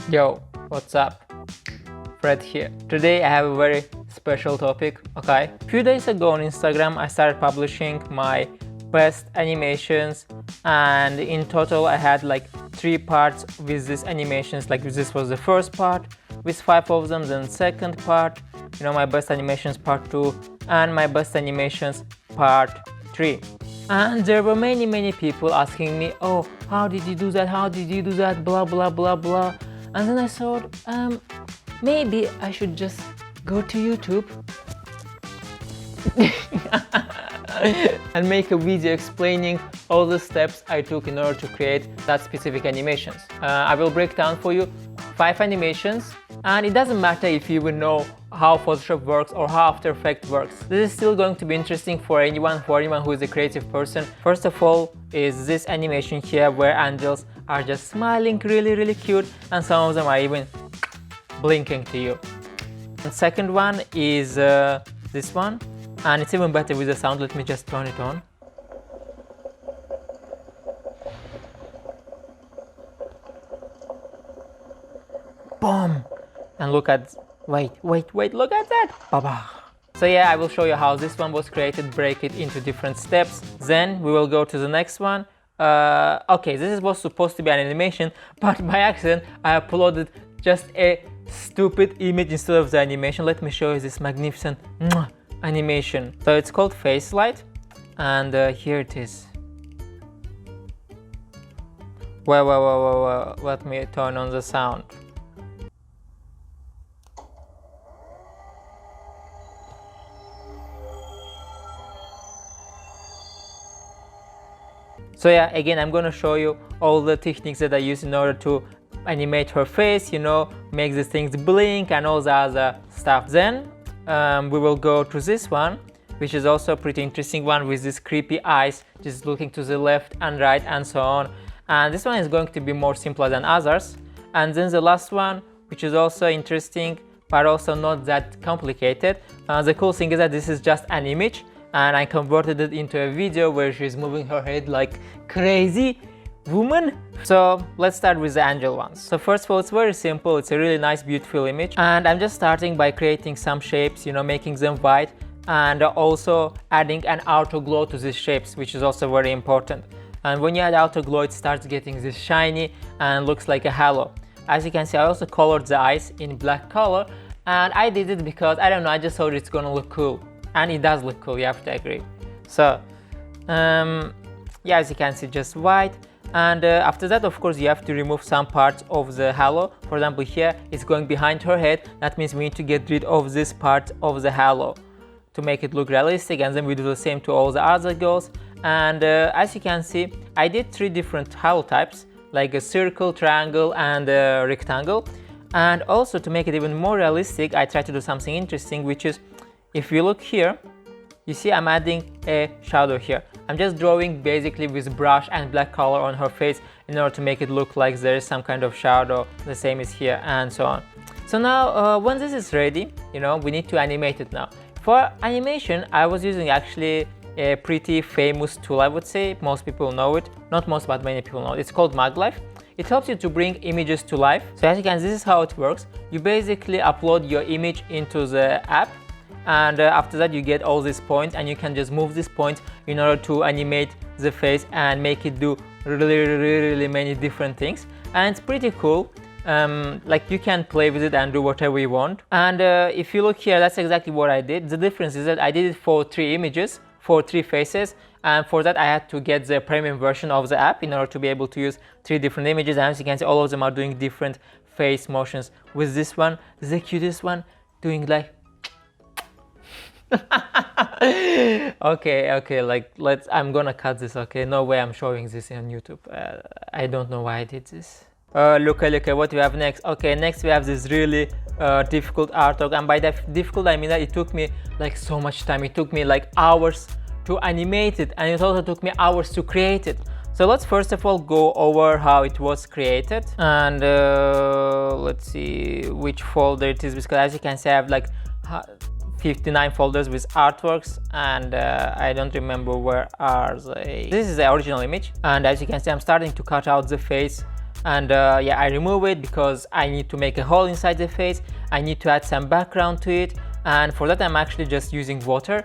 Yo, what's up? Fred here. Today I have a very special topic, okay? A few days ago on Instagram I started publishing my best animations, and in total I had like 3 parts with these animations. Like this was the first part with 5 of them, then second part, my best animations part 2, and my best animations part 3. And there were many people asking me, oh, how did you do that, blah blah blah blah. And then I thought, maybe I should just go to YouTube and make a video explaining all the steps I took in order to create that specific animations. I will break down for you 5 animations, and it doesn't matter if you even know how Photoshop works or how After Effects works. This is still going to be interesting for anyone who is a creative person. First of all is this animation here where angels are just smiling really cute, and some of them are even blinking to you. And second one is this one, and it's even better with the sound. Let me just turn it on. Boom! And look at, wait, look at that! Baba! So yeah, I will show you how this one was created, break it into different steps. Then we will go to the next one. Okay, this was supposed to be an animation, but by accident I uploaded just a stupid image instead of the animation. Let me show you this magnificent animation. So it's called Face Light, and here it is. Well, let me turn on the sound. So yeah, again, I'm gonna show you all the techniques that I use in order to animate her face, make these things blink and all the other stuff. Then we will go to this one, which is also a pretty interesting one with these creepy eyes, just looking to the left and right and so on. And this one is going to be more simpler than others. And then the last one, which is also interesting, but also not that complicated. The cool thing is that this is just an image, and I converted it into a video where she's moving her head like crazy woman. So let's start with the angel ones. So first of all, it's very simple. It's a really nice, beautiful image, and I'm just starting by creating some shapes, making them white, and also adding an outer glow to these shapes, which is also very important. And when you add outer glow, it starts getting this shiny and looks like a halo. As you can see, I also colored the eyes in black color, and I did it because, I don't know, I just thought it's gonna look cool. And it does look cool, you have to agree. So yeah, as you can see, just white. And after that, of course, you have to remove some parts of the halo. For example, here it's going behind her head. That means we need to get rid of this part of the halo to make it look realistic, and then we do the same to all the other girls. And as you can see, I did 3 different halo types, like a circle, triangle, and a rectangle. And also, to make it even more realistic, I tried to do something interesting, which is, if you look here, you see I'm adding a shadow here. I'm just drawing basically with brush and black color on her face in order to make it look like there is some kind of shadow. The same is here, and so on. So now when this is ready, we need to animate it now. For animation, I was using actually a pretty famous tool, I would say. Most people know it. Not most, but many people know it. It's called MagLife. It helps you to bring images to life. So as you can see, this is how it works. You basically upload your image into the app, and after that you get all these points, and you can just move this point in order to animate the face and make it do really many different things. And it's pretty cool. Like, you can play with it and do whatever you want. And if you look here, that's exactly what I did. The difference is that I did it for 3 images, for 3 faces, and for that I had to get the premium version of the app in order to be able to use 3 different images. And as you can see, all of them are doing different face motions. With this one, the cutest one doing like okay, like, I'm gonna cut this, okay? No way I'm showing this on YouTube. I don't know why I did this. Look at what we have next. Okay, next we have this really difficult artwork, and by that difficult I mean that it took me like so much time. It took me like hours to animate it, and it also took me hours to create it. So let's first of all go over how it was created, and let's see which folder it is, because as you can see I have like 59 folders with artworks, and I don't remember where are they. This is the original image, and as you can see I'm starting to cut out the face and yeah, I remove it because I need to make a hole inside the face. I need to add some background to it, and for that I'm actually just using water,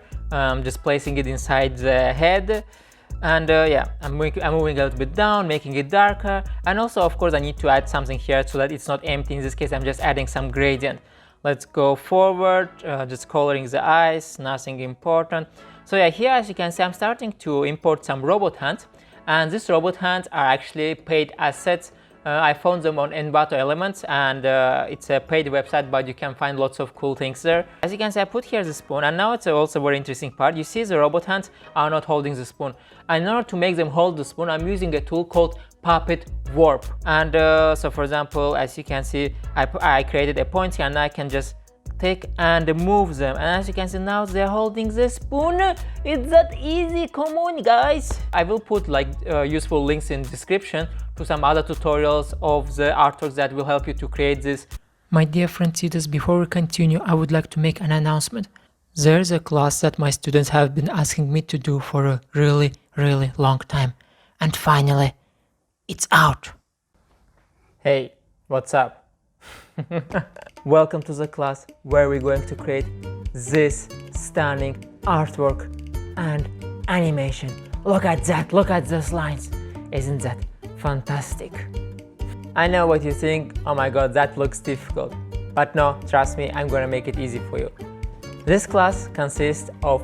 just placing it inside the head. And yeah, I'm moving a little bit down, making it darker, and also of course I need to add something here so that it's not empty. In this case I'm just adding some gradient. Let's go forward, just coloring the eyes, nothing important. So yeah, here as you can see I'm starting to import some robot hands, and these robot hands are actually paid assets. I found them on Envato Elements, and it's a paid website, but you can find lots of cool things there. As you can see, I put here the spoon, and now it's also a very interesting part. You see the robot hands are not holding the spoon. And in order to make them hold the spoon, I'm using a tool called Puppet Warp. And so for example, as you can see, I created a point here, and I can just take and move them, and as you can see now they're holding the spoon. It's that easy. Come on guys. I will put like useful links in description to some other tutorials of the artworks that will help you to create this. My dear friend students, before we continue, I would like to make an announcement. There's a class that my students have been asking me to do for a really long time, and finally it's out. Hey, what's up? Welcome to the class where we're going to create this stunning artwork and animation. Look at that, look at those lines. Isn't that fantastic? I know what you think, oh my god, that looks difficult. But no, trust me, I'm gonna make it easy for you. This class consists of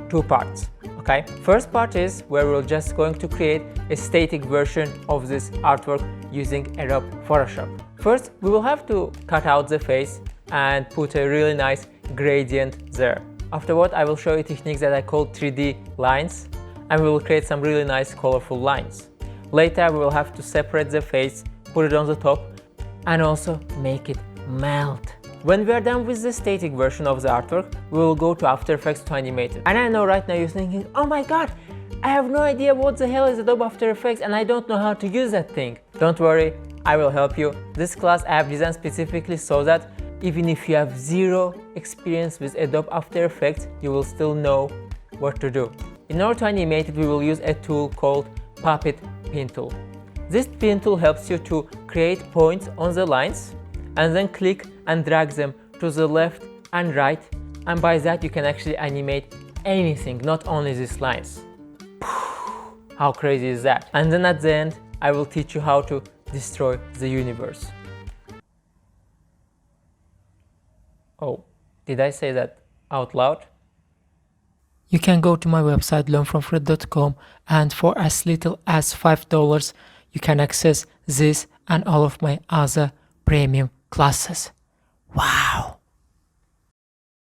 two parts, okay? First part is where we're just going to create a static version of this artwork using Adobe Photoshop. First, we will have to cut out the face and put a really nice gradient there. Afterward, I will show you techniques that I call 3D lines, and we will create some really nice colorful lines. Later, we will have to separate the face, put it on the top, and also make it melt. When we are done with the static version of the artwork, we will go to After Effects to animate it. And I know right now you're thinking, oh my god, I have no idea what the hell is Adobe After Effects and I don't know how to use that thing. Don't worry, I will help you. This class I have designed specifically so that even if you have zero experience with Adobe After Effects, you will still know what to do. In order to animate it, we will use a tool called Puppet Pin Tool. This pin tool helps you to create points on the lines and then click and drag them to the left and right, and by that you can actually animate anything, not only these lines. How crazy is that? And then at the end, I will teach you how to destroy the universe. Oh, did I say that out loud? You can go to my website learnfromfred.com, and for as little as $5 you can access this and all of my other premium classes. Wow!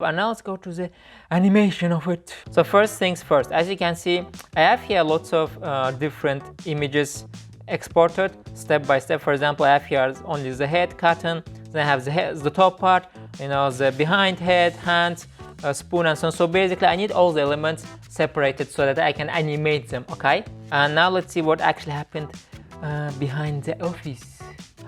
And now let's go to the animation of it. So first things first, as you can see, I have here lots of different images exported step by step. For example, I have here only the head cotton, then I have the top part, you know, the behind head, hands, spoon and so on. So basically I need all the elements separated so that I can animate them, okay? And now let's see what actually happened behind the office.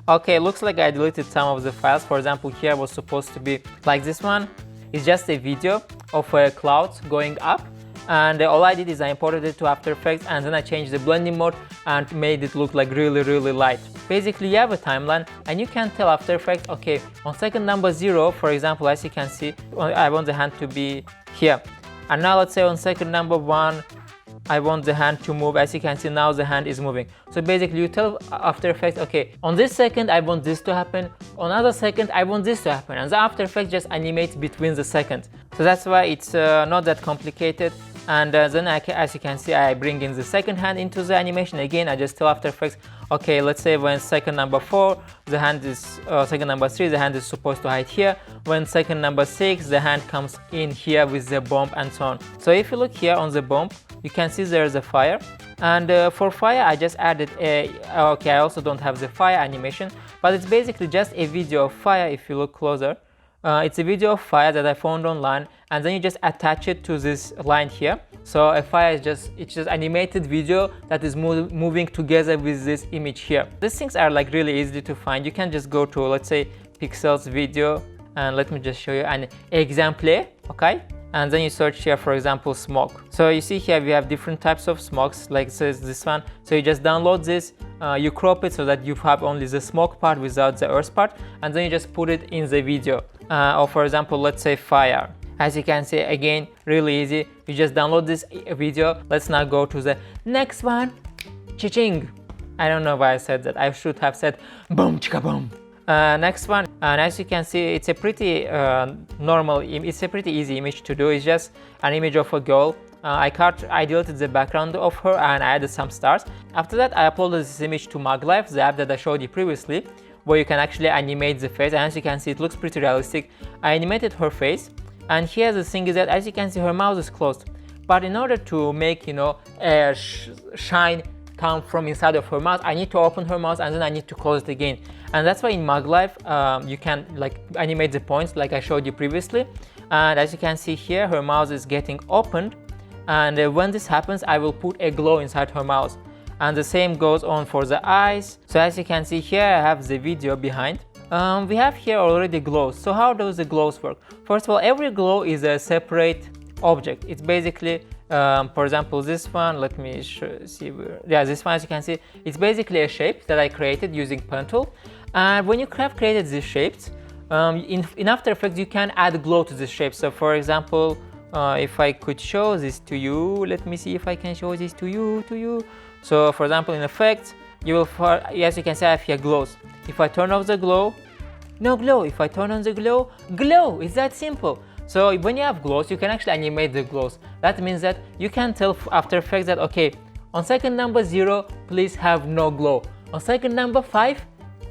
Okay, looks like I deleted some of the files. For example, here was supposed to be like this one. It's just a video of clouds going up, and all I did is I imported it to After Effects, and then I changed the blending mode and made it look like really light. Basically you have a timeline and you can tell After Effects, okay, on second number 0, for example, as you can see, I want the hand to be here, and now let's say on second number 1 I want the hand to move. As you can see, now the hand is moving. So basically you tell After Effects, okay, on this second I want this to happen, on another second I want this to happen, and the After Effects just animates between the seconds. So that's why it's not that complicated. And then as you can see, I bring in the second hand into the animation. Again, I just tell After Effects, okay, let's say when second number 4, the hand is, second number 3, the hand is supposed to hide here. When second number 6, the hand comes in here with the bomb and so on. So if you look here on the bomb, you can see there's a fire. And for fire, I just added a, okay, I also don't have the fire animation, but it's basically just a video of fire if you look closer. It's a video of fire that I found online, and then you just attach it to this line here. So a fire is just, it's just animated video that is moving together with this image here. These things are like really easy to find. You can just go to, let's say, Pixels video, and let me just show you an example, okay? and then you search here, for example, smoke. So you see here we have different types of smokes, like it says this one. So you just download this, you crop it so that you have only the smoke part without the earth part, and then you just put it in the video. Or for example, let's say fire. As you can see, again, really easy. You just download this video. Let's now go to the next one. Cha-ching! I don't know why I said that. I should have said boom chicka boom. Next one, and as you can see, it's a pretty it's a pretty easy image to do. It's just an image of a girl. I deleted the background of her and I added some stars. After that, I uploaded this image to MagLife, the app that I showed you previously, where you can actually animate the face. And as you can see, it looks pretty realistic. I animated her face, and here the thing is that, as you can see, her mouth is closed. But in order to make, you know, a shine come from inside of her mouth, I need to open her mouth and then I need to close it again. And that's why in MagLife you can like animate the points like I showed you previously. And as you can see here, her mouth is getting opened, and when this happens, I will put a glow inside her mouth. And the same goes on for the eyes. So as you can see here, I have the video behind. We have here already glows. So how does the glows work? First of all, every glow is a separate object. It's basically for example, this one, let me see where, yeah, this one, as you can see, it's basically a shape that I created using pen tool. And when you have created these shapes, in After Effects you can add glow to this shape. So for example, if I could show this to you, let me see if I can show this to you. So for example, in Effects, you will, as you can see, I have here glows. If I turn off the glow, no glow. If I turn on the glow, glow. It's that simple. So when you have glows, you can actually animate the glows. That means that you can tell After Effects that, okay, on second number 0, please have no glow. On second number 5,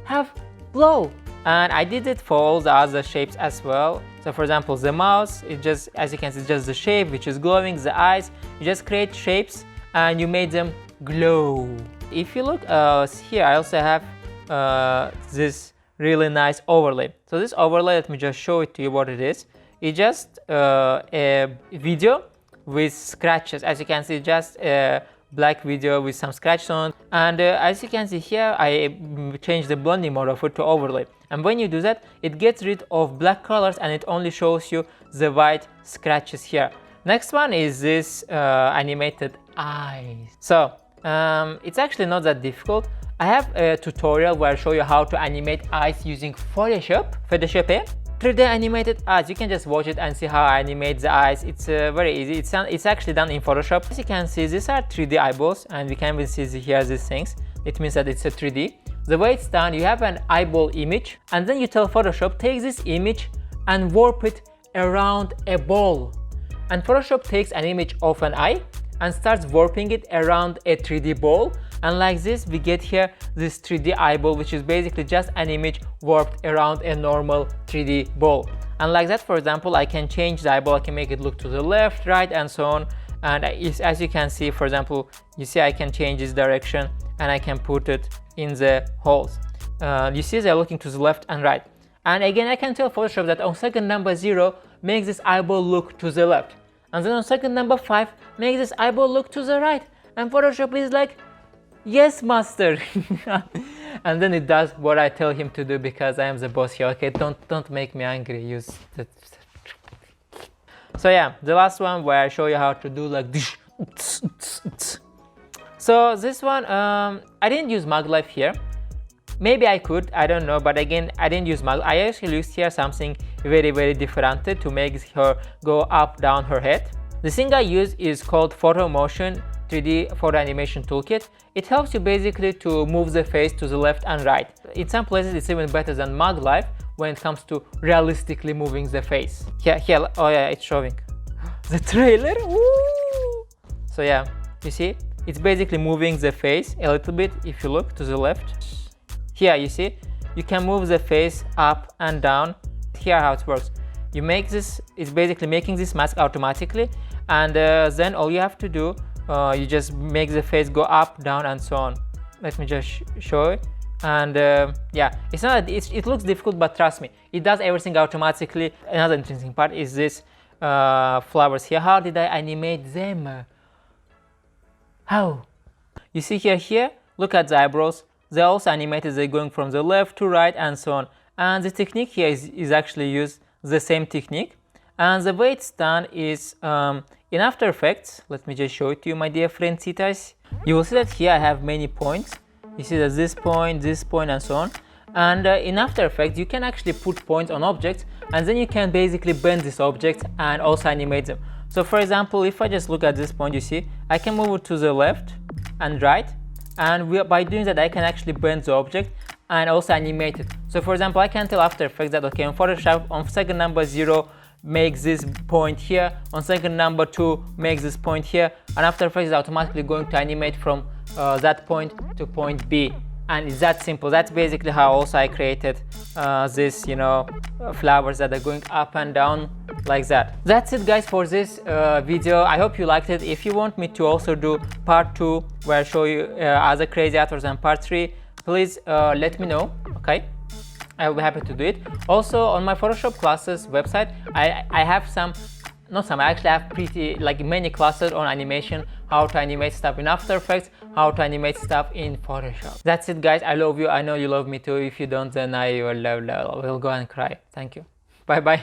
have glow. And I did it for all the other shapes as well. So for example, the mouse, it just, as you can see, it's just the shape which is glowing. The eyes, you just create shapes and you made them glow. If you look here, I also have this really nice overlay. So this overlay, let me just show it to you what it is. It's just a video with scratches. As you can see, just a black video with some scratches on. And as you can see here, I changed the blending mode of it to overlay. And when you do that, it gets rid of black colors and it only shows you the white scratches here. Next one is this animated eyes. So it's actually not that difficult. I have a tutorial where I show you how to animate eyes using Photoshop. 3D animated eyes. You can just watch it and see how I animate the eyes. It's very easy. It's actually done in Photoshop. As you can see, these are 3D eyeballs, and we can even see here these things. It means that it's a 3D. The way it's done, you have an eyeball image, and then you tell Photoshop, take this image and warp it around a ball. And Photoshop takes an image of an eye and starts warping it around a 3D ball. And like this, we get here this 3D eyeball, which is basically just an image warped around a normal 3D ball. And like that, for example, I can change the eyeball, I can make it look to the left, right, and so on. And as you can see, for example, you see I can change this direction and I can put it in the holes. You see they're looking to the left and right. And again, I can tell Photoshop that on second number 0, make this eyeball look to the left. And then on second number 5, make this eyeball look to the right. And Photoshop is like, yes, master. And then it does what I tell him to do because I am the boss here. Okay, don't make me angry. Use that. So yeah, the last one where I show you how to do like this. So this one, I didn't use MagLife here. Maybe I could, I don't know, but again, I didn't use MagLife. I actually used here something very different to make her go up, down her head. The thing I use is called Photo Motion 3D Photo Animation Toolkit. It helps you basically to move the face to the left and right. In some places it's even better than MagLife when it comes to realistically moving the face. Here, oh yeah, it's showing. The trailer, woo! So yeah, you see, it's basically moving the face a little bit if you look to the left. Here, you see, you can move the face up and down. Here how it works. You make this, it's basically making this mask automatically, and then all you have to do, you just make the face go up, down, and so on. Let me just show it. And yeah, it's not, it looks difficult, but trust me, it does everything automatically. Another interesting part is this flowers here. How did I animate them? How? You see here, look at the eyebrows. They're also animated, they're going from the left to right and so on. And the technique here is actually used the same technique. And the way it's done is in After Effects. Let me just show it to you, my dear friend Citas. You will see that here I have many points. You see that this point, and so on. And in After Effects you can actually put points on objects, and then you can basically bend this object and also animate them. So for example, if I just look at this point, you see I can move it to the left and right, and by doing that I can actually bend the object and also animate it. So for example, I can tell After Effects that okay, in Photoshop on second number 0 makes this point here, on second number 2 makes this point here, and After Effects is automatically going to animate from that point to point B. And it's that simple. That's basically how also I created this, you know, flowers that are going up and down like that. That's it guys for this video. I hope you liked it. If you want me to also do part 2 where I show you other crazy artworks, and part 3, please let me know, okay? I will be happy to do it. Also on my Photoshop classes website, I have I actually have pretty many classes on animation, how to animate stuff in After Effects, how to animate stuff in Photoshop. That's it guys, I love you, I know you love me too. If you don't, then I will go and cry. Thank you, bye bye.